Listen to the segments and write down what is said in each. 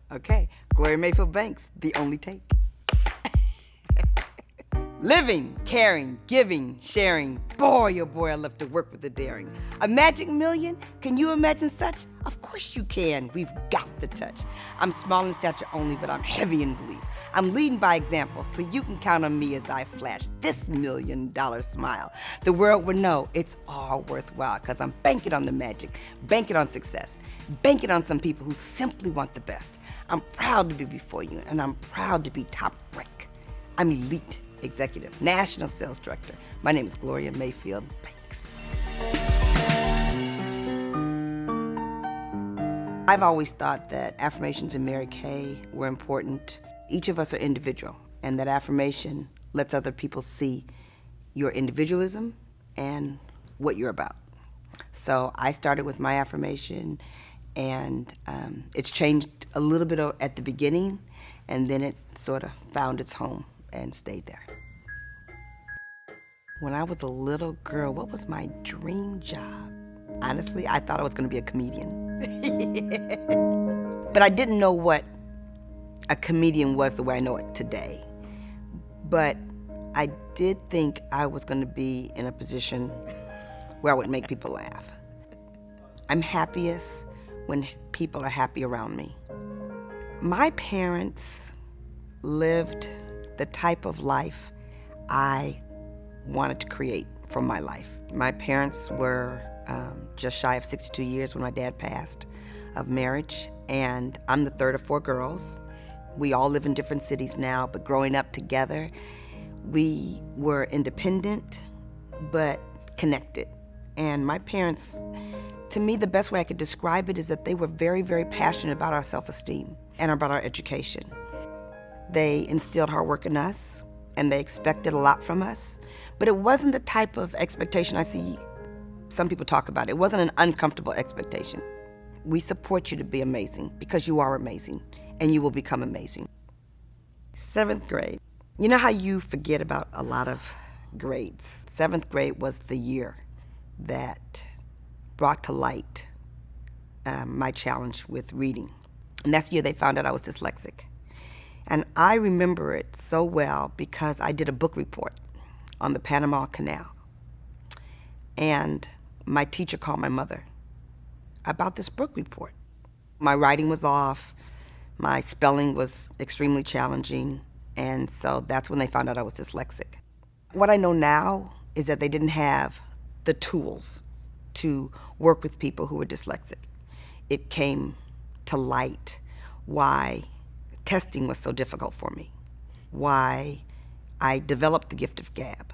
Okay, Gloria Mayfield Banks, the only take. Living, caring, giving, sharing. Boy, oh boy, I love to work with the daring. A magic million? Can you imagine such? Of course you can. We've got the touch. I'm small in stature only, but I'm heavy in belief. I'm leading by example, so you can count on me as I flash this $1 million smile. The world will know it's all worthwhile, because I'm banking on the magic, banking on success, banking on some people who simply want the best. I'm proud to be before you, and I'm proud to be top rank. I'm elite executive, national sales director. My name is Gloria Mayfield Banks. I've always thought that affirmations in Mary Kay were important. Each of us are individual, and that affirmation lets other people see your individualism and what you're about. So I started with my affirmation, and it's changed a little bit at the beginning, and then it sort of found its home and stayed there. When I was a little girl, what was my dream job? Honestly, I thought I was going to be a comedian. But I didn't know what a comedian was the way I know it today. But I did think I was going to be in a position where I would make people laugh. I'm happiest when people are happy around me. My parents lived the type of life I wanted to create for my life. My parents were just shy of 62 years when my dad passed of marriage, and I'm the third of 4 girls. We all live in different cities now, but growing up together, we were independent but connected. And my parents, to me, the best way I could describe it is that they were very, very passionate about our self-esteem and about our education. They instilled hard work in us, and they expected a lot from us. But it wasn't the type of expectation I see some people talk about. It wasn't an uncomfortable expectation. We support you to be amazing because you are amazing, and you will become amazing. 7th grade. You know how you forget about a lot of grades? 7th grade was the year that brought to light my challenge with reading. And that's the year they found out I was dyslexic. And I remember it so well because I did a book report on the Panama Canal. And my teacher called my mother about this book report. My writing was off, my spelling was extremely challenging, and so that's when they found out I was dyslexic. What I know now is that they didn't have the tools to work with people who were dyslexic. It came to light why testing was so difficult for me, why I developed the gift of gab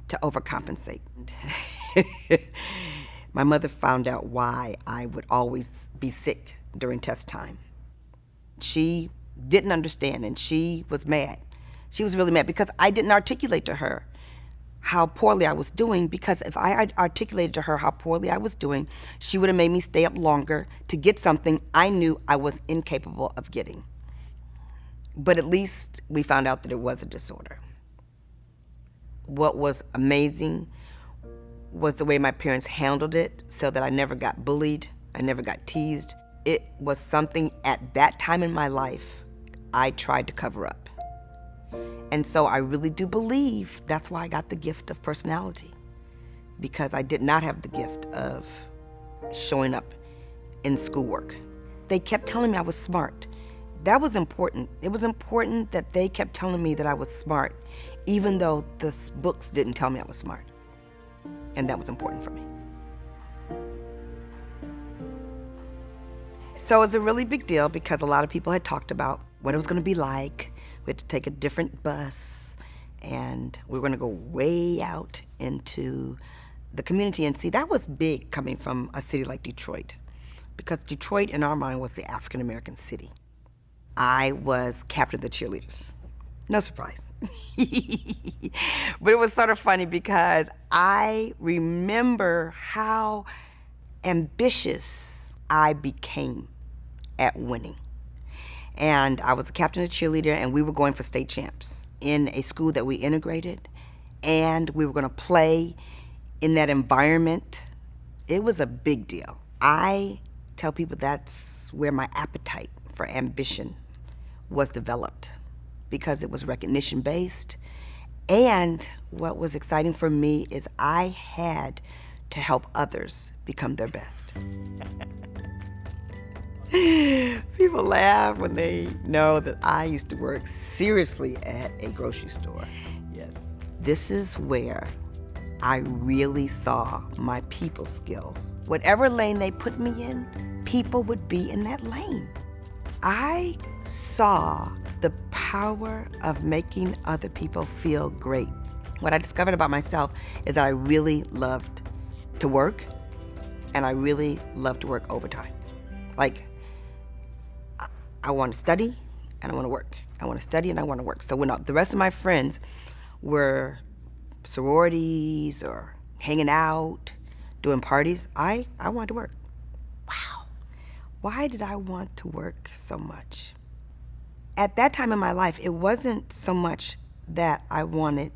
to overcompensate. My mother found out why I would always be sick during test time. She didn't understand, and she was mad. She was really mad because I didn't articulate to her how poorly I was doing, because if I articulated to her how poorly I was doing, she would have made me stay up longer to get something I knew I was incapable of getting. But at least we found out that it was a disorder. What was amazing was the way my parents handled it, so that I never got bullied, I never got teased. It was something at that time in my life I tried to cover up. And so I really do believe that's why I got the gift of personality, because I did not have the gift of showing up in schoolwork. They kept telling me I was smart. That was important. It was important that they kept telling me that I was smart, even though the books didn't tell me I was smart. And that was important for me. So it was a really big deal because a lot of people had talked about what it was going to be like. We had to take a different bus, and we were going to go way out into the community. And see, that was big coming from a city like Detroit, because Detroit, in our mind, was the African-American city. I was captain of the cheerleaders. No surprise. But it was sort of funny because I remember how ambitious I became at winning. And I was a captain of cheerleader, and we were going for state champs in a school that we integrated, and we were going to play in that environment. It was a big deal. I tell people that's where my appetite for for ambition was developed because it was recognition based. And what was exciting for me is I had to help others become their best. People laugh when they know that I used to work seriously at a grocery store. Yes. This is where I really saw my people skills. Whatever lane they put me in, people would be in that lane. I saw the power of making other people feel great. What I discovered about myself is that I really loved to work, and I really loved to work overtime. Like, I want to study and I want to work. I want to study and I want to work. So when the rest of my friends were sororities or hanging out, doing parties, I wanted to work. Wow. Why did I want to work so much? At that time in my life, it wasn't so much that I wanted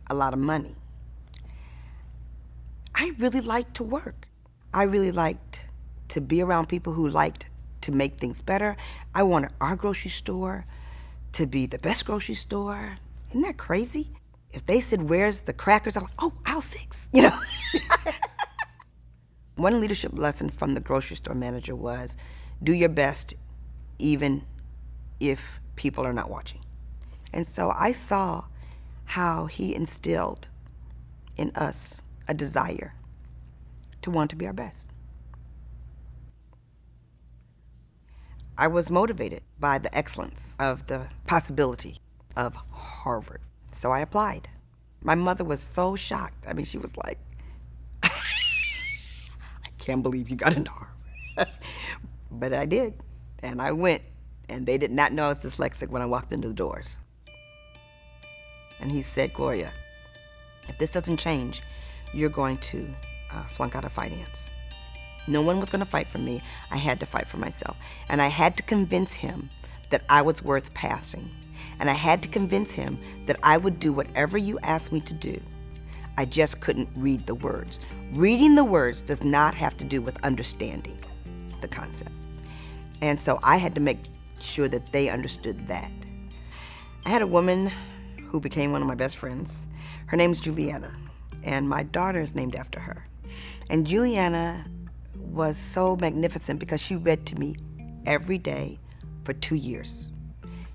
a lot of money. I really liked to work. I really liked to be around people who liked to make things better. I wanted our grocery store to be the best grocery store. Isn't that crazy? If they said, where's the crackers? I'm like, oh, aisle 6, you know? One leadership lesson from the grocery store manager was, do your best even if people are not watching. And so I saw how he instilled in us a desire to want to be our best. I was motivated by the excellence of the possibility of Harvard. So I applied. My mother was so shocked. I mean, she was like, I can't believe you got into Harvard. But I did, and I went, and they did not know I was dyslexic when I walked into the doors. And he said, Gloria, if this doesn't change, you're going to flunk out of finance. No one was going to fight for me. I had to fight for myself. And I had to convince him that I was worth passing. And I had to convince him that I would do whatever you asked me to do. I just couldn't read the words. Reading the words does not have to do with understanding the concept. And so I had to make sure that they understood that. I had a woman who became one of my best friends. Her name's Juliana, and my daughter is named after her. And Juliana was so magnificent because she read to me every day for 2 years.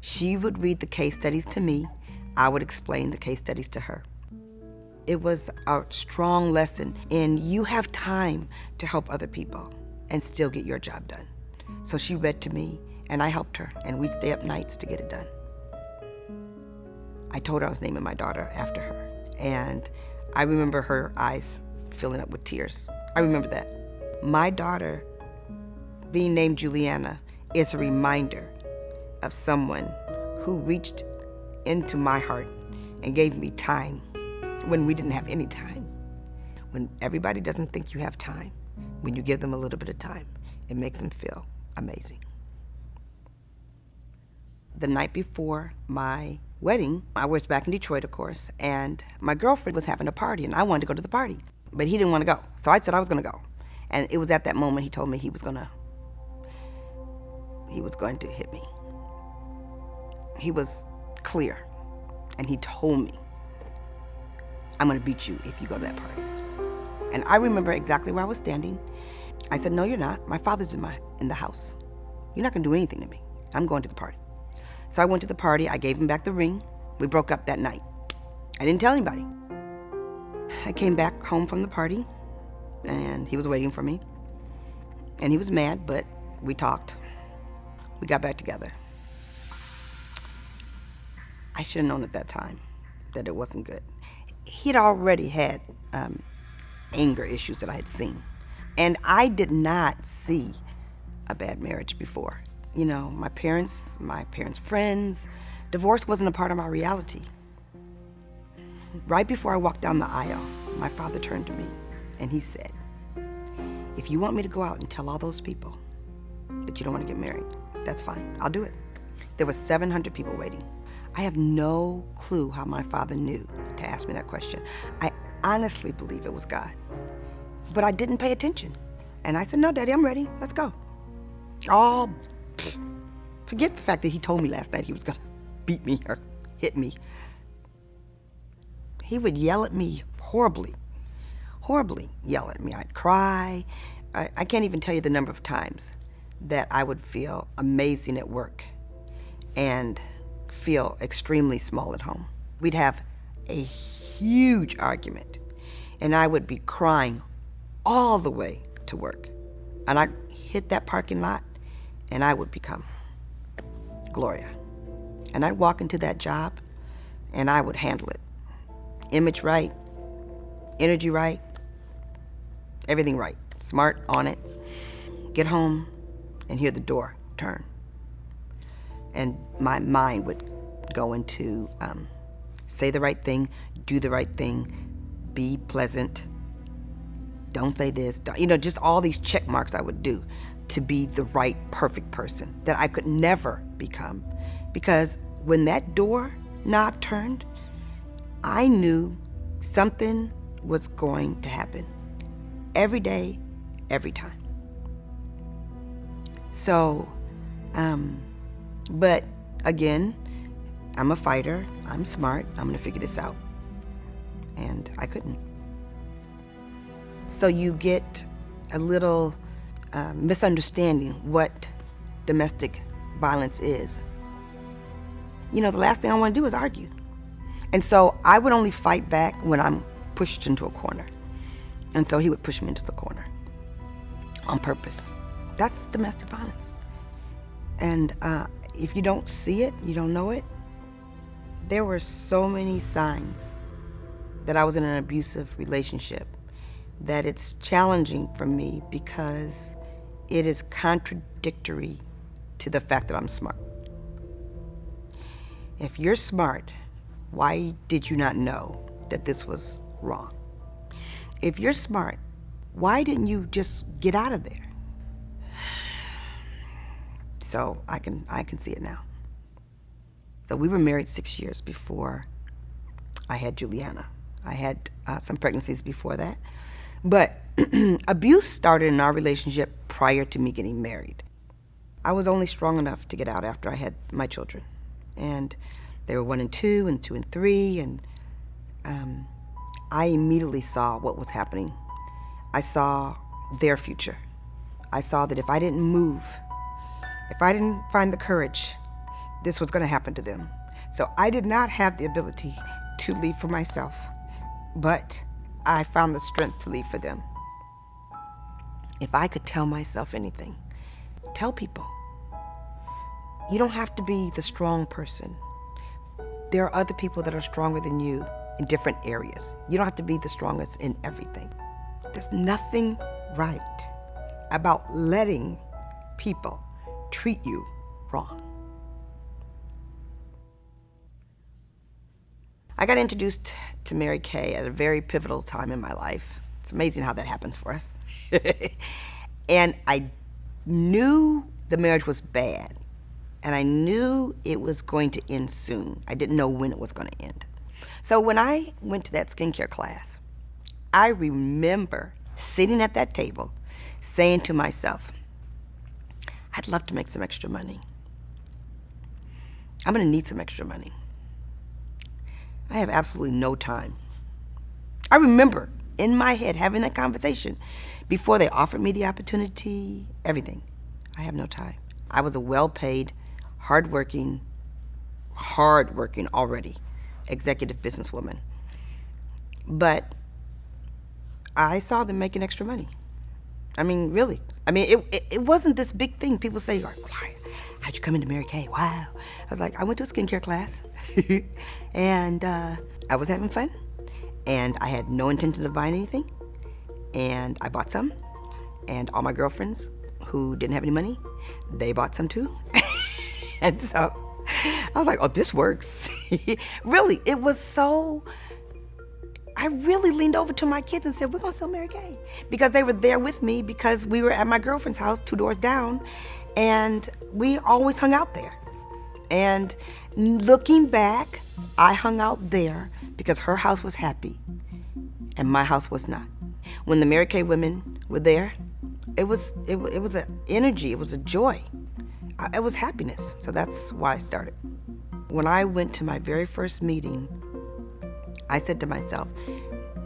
She would read the case studies to me. I would explain the case studies to her. It was a strong lesson in you have time to help other people and still get your job done. So she read to me, and I helped her, and we'd stay up nights to get it done. I told her I was naming my daughter after her, and I remember her eyes filling up with tears. I remember that. My daughter being named Juliana is a reminder of someone who reached into my heart and gave me time when we didn't have any time. When everybody doesn't think you have time, when you give them a little bit of time, it makes them feel amazing. The night before my wedding, I was back in Detroit, of course, and my girlfriend was having a party, and I wanted to go to the party, but he didn't want to go. So I said I was going to go. And it was at that moment he told me he was going to hit me. He was clear, and he told me, I'm going to beat you if you go to that party. And I remember exactly where I was standing. I said, no, you're not. My father's in the house. You're not going to do anything to me. I'm going to the party. So I went to the party. I gave him back the ring. We broke up that night. I didn't tell anybody. I came back home from the party, and he was waiting for me. And he was mad, but we talked. We got back together. I should have known at that time that it wasn't good. He'd already had anger issues that I had seen. And I did not see a bad marriage before. You know, my parents' friends, divorce wasn't a part of my reality. Right before I walked down the aisle, my father turned to me and he said, if you want me to go out and tell all those people that you don't want to get married, that's fine, I'll do it. There were 700 people waiting. I have no clue how my father knew to ask me that question. I honestly believe it was God. But I didn't pay attention. And I said, no, Daddy, I'm ready. Let's go. All Forget the fact that he told me last night he was gonna beat me or hit me. He would yell at me horribly yell at me. I'd cry. I can't even tell you the number of times that I would feel amazing at work and feel extremely small at home. We'd have a huge argument, and I would be crying all the way to work. And I'd hit that parking lot, and I would become Gloria. And I'd walk into that job, and I would handle it. Image right, energy right, everything right. Smart on it. Get home and hear the door turn. And my mind would go into say the right thing, do the right thing, be pleasant, don't say this, just all these check marks I would do to be the right, perfect person that I could never become. Because when that door knob turned, I knew something was going to happen. Every day, every time. So, but again, I'm a fighter, I'm smart, I'm gonna figure this out. And I couldn't. So you get a little misunderstanding what domestic violence is. The last thing I want to do is argue. And so I would only fight back when I'm pushed into a corner. And so he would push me into the corner on purpose. That's domestic violence. And if you don't see it, you don't know it, there were so many signs that I was in an abusive relationship that it's challenging for me because it is contradictory to the fact that I'm smart. If you're smart, why did you not know that this was wrong? If you're smart, why didn't you just get out of there? So I can see it now. So we were married 6 years before I had Juliana. I had some pregnancies before that. But abuse started in our relationship prior to me getting married. I was only strong enough to get out after I had my children. And they were 1 and 2 and 2 and 3, and I immediately saw what was happening. I saw their future. I saw that if I didn't move, if I didn't find the courage, this was going to happen to them. So I did not have the ability to leave for myself, but I found the strength to leave for them. If I could tell myself anything, tell people. You don't have to be the strong person. There are other people that are stronger than you in different areas. You don't have to be the strongest in everything. There's nothing right about letting people treat you wrong. I got introduced to Mary Kay at a very pivotal time in my life. It's amazing how that happens for us. And I knew the marriage was bad, and I knew it was going to end soon. I didn't know when it was going to end. So when I went to that skincare class, I remember sitting at that table saying to myself, I'd love to make some extra money. I'm going to need some extra money. I have absolutely no time. I remember in my head having that conversation before they offered me the opportunity, everything. I have no time. I was a well-paid, hardworking already executive businesswoman. But I saw them making extra money. I mean, really. I mean, it wasn't this big thing. People say, Gloria, how'd you come into Mary Kay? Wow. I was like, I went to a skincare class. And I was having fun. And I had no intention of buying anything. And I bought some. And all my girlfriends who didn't have any money, they bought some too. And so I was like, oh, this works. Really, it was so... I really leaned over to my kids and said, we're going to sell Mary Kay. Because they were there with me because we were at my girlfriend's house 2 doors down, and we always hung out there. And looking back, I hung out there because her house was happy and my house was not. When the Mary Kay women were there, it was an energy, it was a joy. it was happiness. So that's why I started. When I went to my very first meeting, I said to myself,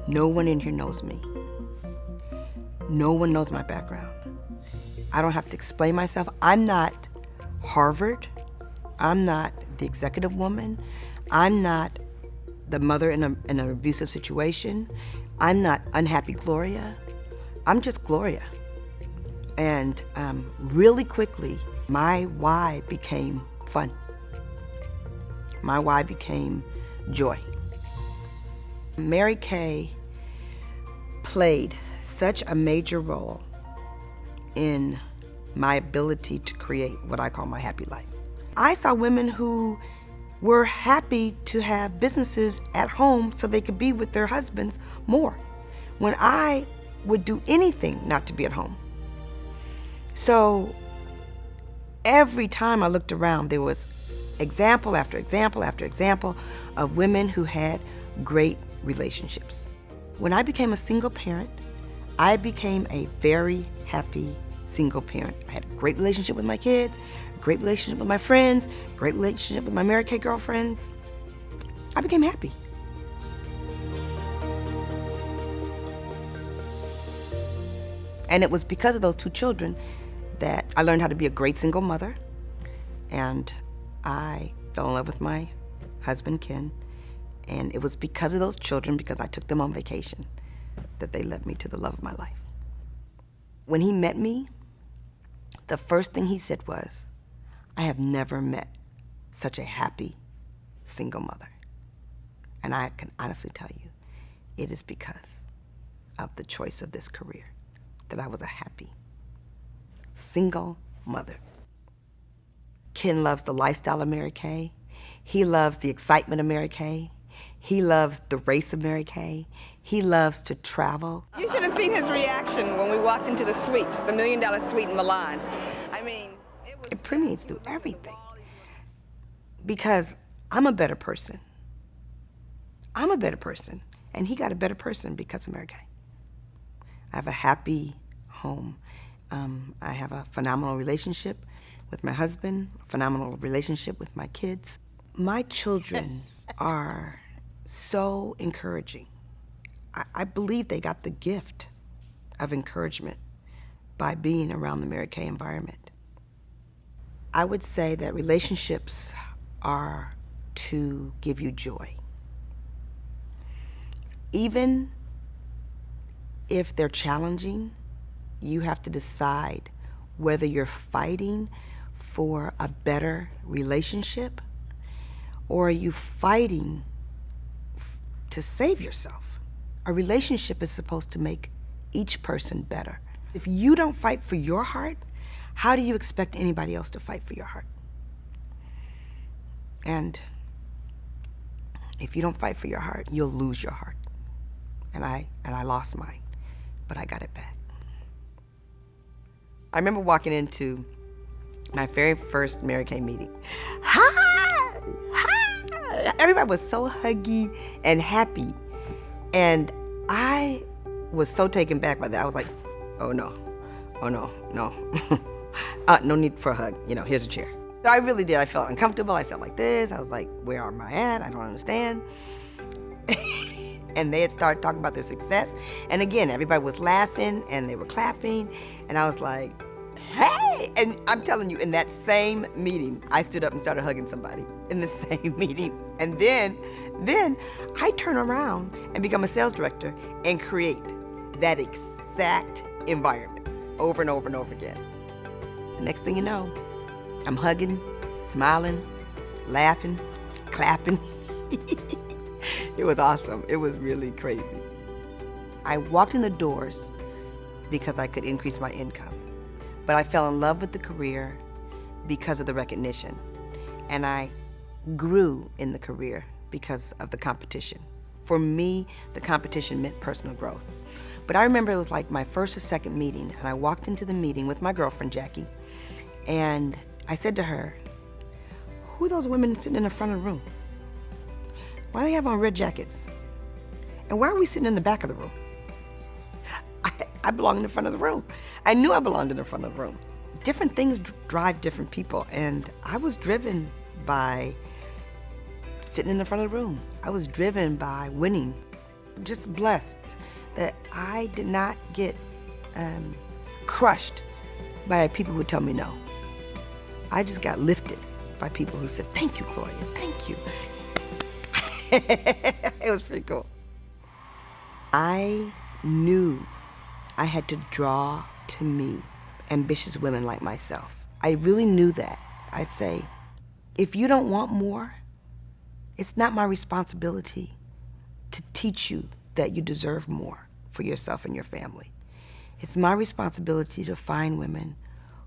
no one in here knows me. No one knows my background. I don't have to explain myself. I'm not Harvard. I'm not the executive woman. I'm not the mother in an abusive situation. I'm not unhappy Gloria. I'm just Gloria. And really quickly, my why became fun. My why became joy. Mary Kay played such a major role in my ability to create what I call my happy life. I saw women who were happy to have businesses at home so they could be with their husbands more, when I would do anything not to be at home. So every time I looked around, there was example after example after example of women who had great relationships. When I became a single parent, I became a very happy single parent. I had a great relationship with my kids, a great relationship with my friends, a great relationship with my Mary Kay girlfriends. I became happy. And it was because of those two children that I learned how to be a great single mother, and I fell in love with my husband, Ken. And it was because of those children, because I took them on vacation, that they led me to the love of my life. When he met me, the first thing he said was, I have never met such a happy single mother. And I can honestly tell you, it is because of the choice of this career that I was a happy single mother. Ken loves the lifestyle of Mary Kay. He loves the excitement of Mary Kay. He loves the race of Mary Kay. He loves to travel. You should have seen his reaction when we walked into the suite, the $1 million suite in Milan. I mean, it permeates through everything. Because I'm a better person. I'm a better person. And he got a better person because of Mary Kay. I have a happy home. I have a phenomenal relationship with my husband, a phenomenal relationship with my kids. My children are so encouraging. I believe they got the gift of encouragement by being around the Mary Kay environment. I would say that relationships are to give you joy. Even if they're challenging, you have to decide whether you're fighting for a better relationship or are you fighting to save yourself. A relationship is supposed to make each person better. If you don't fight for your heart, how do you expect anybody else to fight for your heart? And if you don't fight for your heart, you'll lose your heart. And I lost mine, but I got it back. I remember walking into my very first Mary Kay meeting. Hi! Hi! Everybody was so huggy and happy. And I was so taken back by that. I was like, oh no, no. No need for a hug. Here's a chair. So I really did. I felt uncomfortable. I sat like this. I was like, where am I at? I don't understand. And they had started talking about their success. And again, everybody was laughing and they were clapping. And I was like, hey! And I'm telling you, in that same meeting, I stood up and started hugging somebody in the same meeting. And then I turn around and become a sales director and create that exact environment over and over and over again. The next thing you know, I'm hugging, smiling, laughing, clapping. It was awesome. It was really crazy. I walked in the doors because I could increase my income, but I fell in love with the career because of the recognition, and I grew in the career because of the competition. For me, the competition meant personal growth. But I remember it was like my first or second meeting, and I walked into the meeting with my girlfriend, Jackie, and I said to her, who are those women sitting in the front of the room? Why do they have on red jackets? And why are we sitting in the back of the room? I belong in the front of the room. I knew I belonged in the front of the room. different things drive different people, and I was driven by sitting in the front of the room. I was driven by winning. Just blessed that I did not get crushed by people who tell me no. I just got lifted by people who said, "Thank you, Gloria, thank you." It was pretty cool. I knew I had to draw to me ambitious women like myself. I really knew that. I'd say, if you don't want more, it's not my responsibility to teach you that you deserve more for yourself and your family. It's my responsibility to find women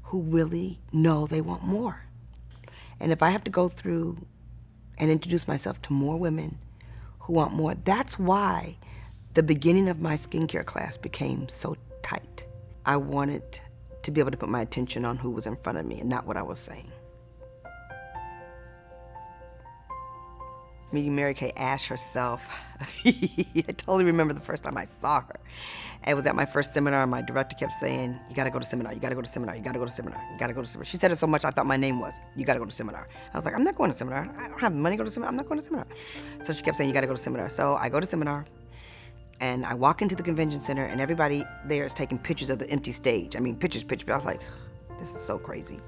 who really know they want more. And if I have to go through and introduce myself to more women who want more, that's why the beginning of my skincare class became so tight. I wanted to be able to put my attention on who was in front of me and not what I was saying. Meeting Mary Kay Ash herself, I totally remember the first time I saw her. It was at my first seminar, and my director kept saying, "You gotta go to seminar, you gotta go to seminar, you gotta go to seminar, you gotta go to seminar." She said it so much I thought my name was, "You gotta go to seminar." I was like, "I'm not going to seminar. I don't have money to go to seminar. I'm not going to seminar." So she kept saying, "You gotta go to seminar." So I go to seminar, and I walk into the convention center, and everybody there is taking pictures of the empty stage. I mean, pictures. I was like, this is so crazy.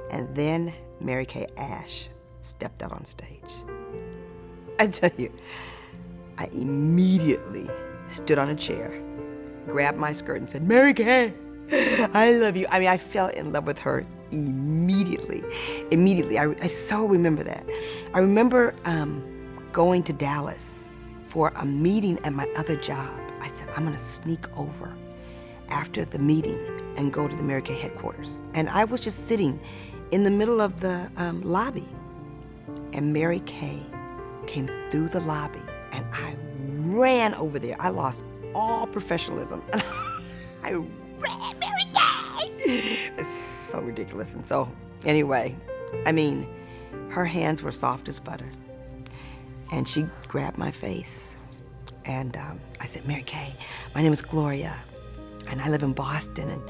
And then Mary Kay Ash stepped out on stage. I tell you, I immediately stood on a chair, grabbed my skirt, and said, "Mary Kay, I love you." I mean, I fell in love with her immediately. I so remember that. I remember going to Dallas for a meeting at my other job. I said, I'm gonna sneak over after the meeting and go to the Mary Kay headquarters. And I was just sitting in the middle of the lobby, and Mary Kay came through the lobby, and I ran over there. I lost all professionalism. I ran, Mary Kay! It's so ridiculous. And so, anyway, I mean, her hands were soft as butter. And she grabbed my face, and I said, "Mary Kay, my name is Gloria, and I live in Boston."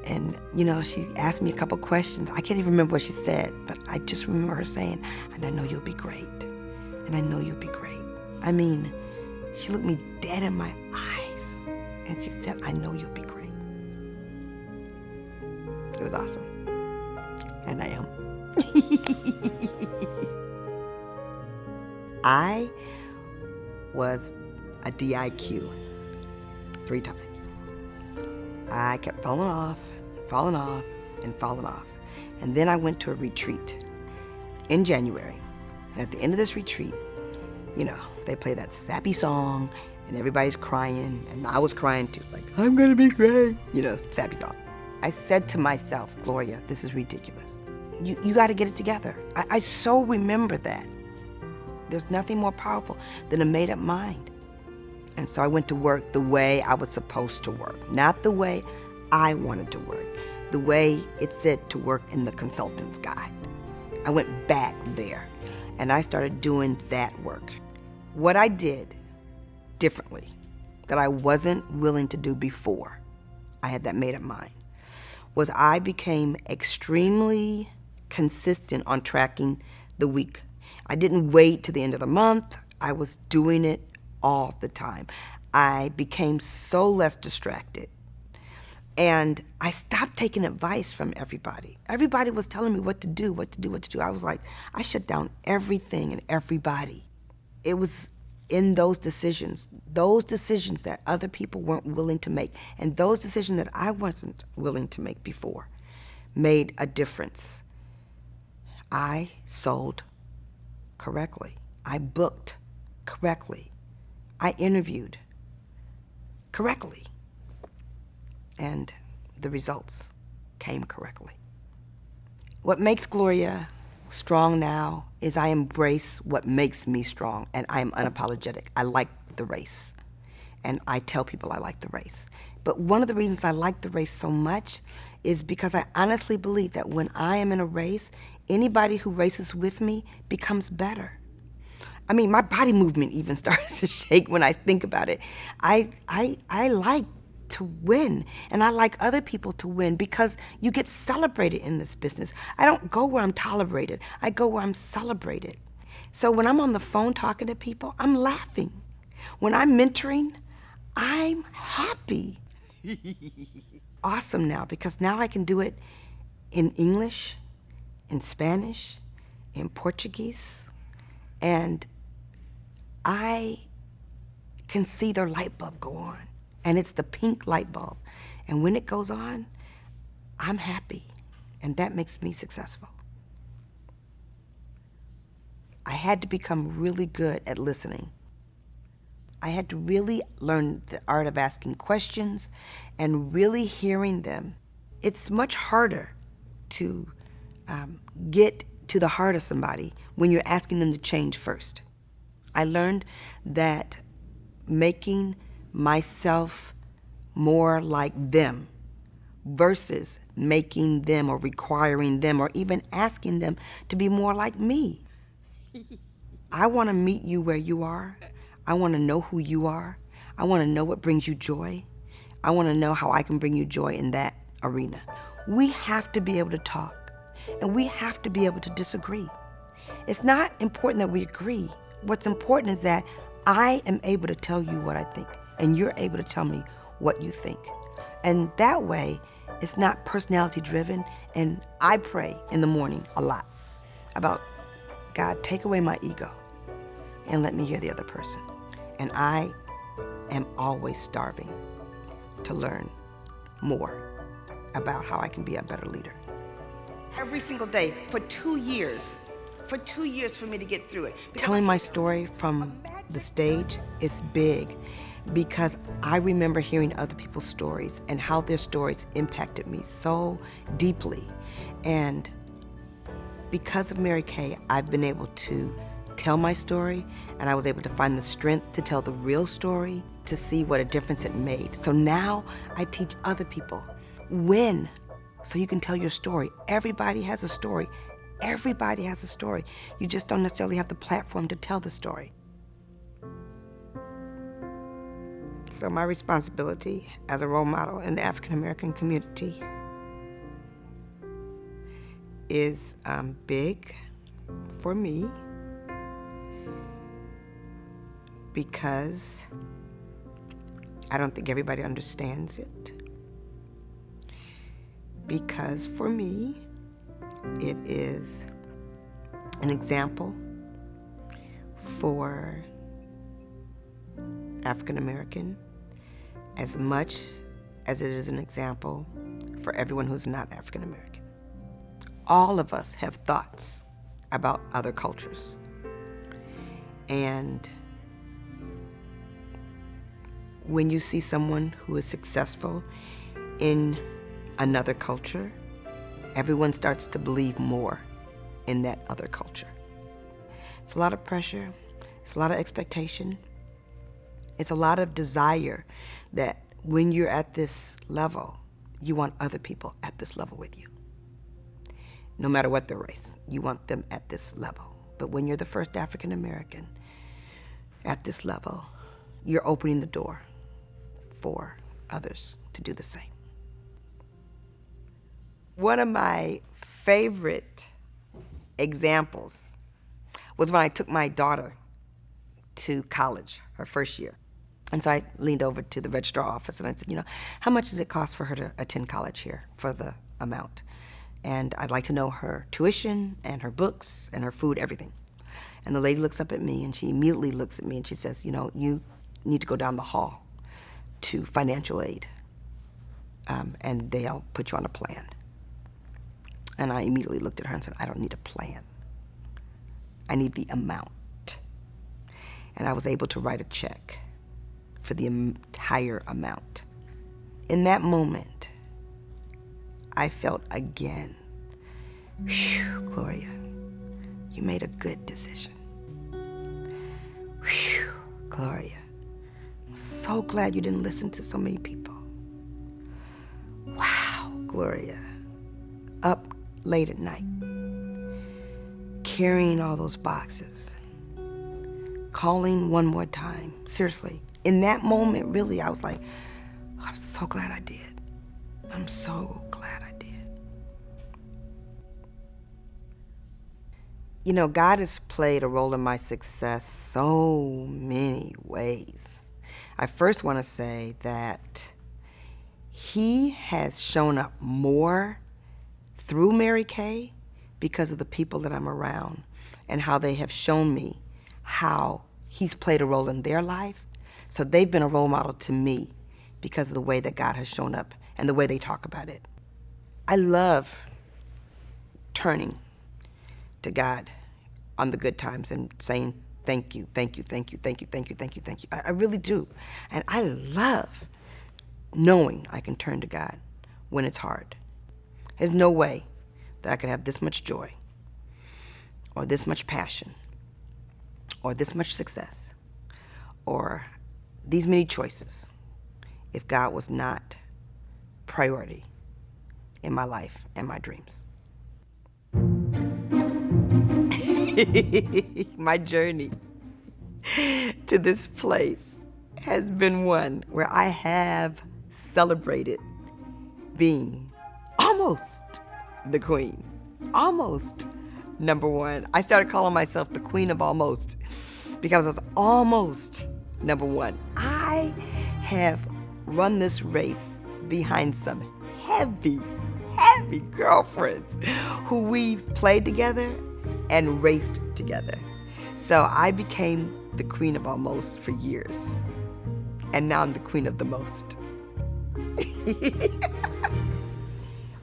And you know, she asked me a couple questions. I can't even remember what she said, but I just remember her saying, "And I know you'll be great. And I know you'll be great." I mean, she looked me dead in my eyes, and she said, "I know you'll be great." It was awesome. And I am. I was a DIQ 3 times. I kept falling off, and falling off. And then I went to a retreat in January. And at the end of this retreat, you know, they play that sappy song, and everybody's crying, and I was crying too, like, "I'm gonna be great," you know, sappy song. I said to myself, "Gloria, this is ridiculous. You gotta get it together." I so remember that. There's nothing more powerful than a made-up mind. And so I went to work the way I was supposed to work, not the way I wanted to work, the way it said to work in the consultant's guide. I went back there, and I started doing that work. What I did differently that I wasn't willing to do before I had that made-up mind was I became extremely consistent on tracking the week. I didn't wait to the end of the month. I was doing it all the time. I became so less distracted. And I stopped taking advice from everybody. Everybody was telling me what to do. I was like, I shut down everything and everybody. It was in those decisions that other people weren't willing to make, and those decisions that I wasn't willing to make before made a difference. I sold correctly. I booked correctly. I interviewed correctly. And the results came correctly. What makes Gloria strong now is I embrace what makes me strong, and I am unapologetic. I like the race, and I tell people I like the race. But one of the reasons I like the race so much is because I honestly believe that when I am in a race, anybody who races with me becomes better. I mean, my body movement even starts to shake when I think about it. I like to win, and I like other people to win because you get celebrated in this business. I don't go where I'm tolerated. I go where I'm celebrated. So when I'm on the phone talking to people, I'm laughing. When I'm mentoring, I'm happy. Awesome now, because now I can do it in English, in Spanish, in Portuguese, and I can see their light bulb go on. And it's the pink light bulb. And when it goes on, I'm happy. And that makes me successful. I had to become really good at listening. I had to really learn the art of asking questions and really hearing them. It's much harder to get to the heart of somebody when you're asking them to change first. I learned that making myself more like them versus making them or requiring them or even asking them to be more like me. I want to meet you where you are. I want to know who you are. I want to know what brings you joy. I want to know how I can bring you joy in that arena. We have to be able to talk, and we have to be able to disagree. It's not important that we agree. What's important is that I am able to tell you what I think, and you're able to tell me what you think. And that way, it's not personality driven, and I pray in the morning a lot about, God, take away my ego and let me hear the other person. And I am always starving to learn more about how I can be a better leader. Every single day for 2 years for me to get through it. Telling my story from the stage is big because I remember hearing other people's stories and how their stories impacted me so deeply. And because of Mary Kay, I've been able to tell my story, and I was able to find the strength to tell the real story, to see what a difference it made. So now I teach other people, win, so you can tell your story. Everybody has a story. Everybody has a story. You just don't necessarily have the platform to tell the story. So my responsibility as a role model in the African American community is big for me because I don't think everybody understands it. Because for me, it is an example for African American as much as it is an example for everyone who's not African American. All of us have thoughts about other cultures. And when you see someone who is successful in another culture, everyone starts to believe more in that other culture. It's a lot of pressure. It's a lot of expectation. It's a lot of desire that when you're at this level, you want other people at this level with you. No matter what their race, you want them at this level. But when you're the first African American at this level, you're opening the door for others to do the same. One of my favorite examples was when I took my daughter to college, her first year. And so I leaned over to the registrar office and I said, how much does it cost for her to attend college here for the amount? And I'd like to know her tuition and her books and her food, everything. And the lady looks up at me and she immediately looks at me and she says, you need to go down the hall to financial aid and they'll put you on a plan. And I immediately looked at her and said, I don't need a plan. I need the amount. And I was able to write a check for the entire amount. In that moment, I felt again, whew, Gloria, you made a good decision. Whew, Gloria, I'm so glad you didn't listen to so many people. Wow, Gloria, up late at night, carrying all those boxes, calling one more time. Seriously, in that moment, really, I was like, I'm so glad I did. I'm so glad I did. You know, God has played a role in my success so many ways. I first want to say that He has shown up more through Mary Kay because of the people that I'm around and how they have shown me how He's played a role in their life. So they've been a role model to me because of the way that God has shown up and the way they talk about it. I love turning to God on the good times and saying thank you, thank you, thank you, thank you, thank you, thank you, thank you. I really do. And I love knowing I can turn to God when it's hard. There's no way that I could have this much joy or this much passion or this much success or these many choices if God was not priority in my life and my dreams. My journey to this place has been one where I have celebrated being almost the queen, almost number one. I started calling myself the queen of almost because I was almost number one. I have run this race behind some heavy girlfriends who we've played together and raced together. So I became the queen of almost for years. And now I'm the queen of the most.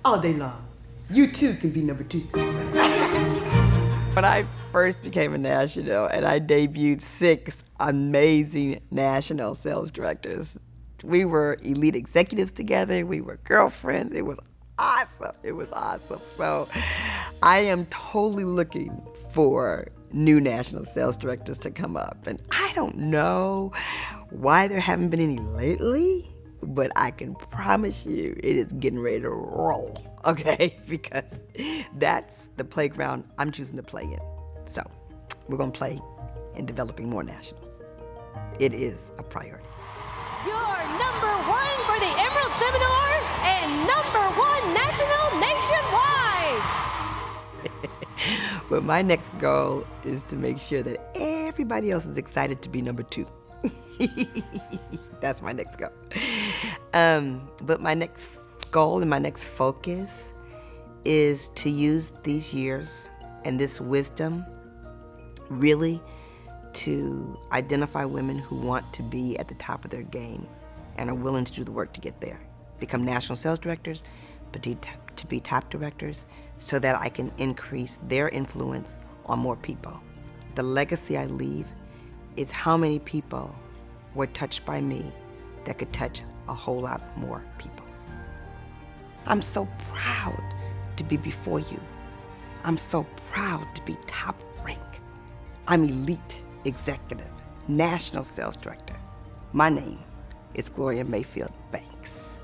All day long. You too can be number two. When I first became a national and I debuted 6 amazing national sales directors, we were elite executives together. We were girlfriends. It was awesome. It was awesome. So I am totally looking for new national sales directors to come up. And I don't know why there haven't been any lately, but I can promise you it is getting ready to roll, okay? Because that's the playground I'm choosing to play in. So we're gonna play in developing more nationals. It is a priority. You're number 1 for the Emerald Seminar and number 1 national nationwide. But my next goal is to make sure that everybody else is excited to be number 2. That's my next goal. But my next goal and my next focus is to use these years and this wisdom really to identify women who want to be at the top of their game and are willing to do the work to get there. Become national sales directors, but to be top directors so that I can increase their influence on more people. The legacy I leave is how many people were touched by me that could touch a whole lot more people. I'm so proud to be before you. I'm so proud to be top rank. I'm elite executive, national sales director. My name is Gloria Mayfield Banks.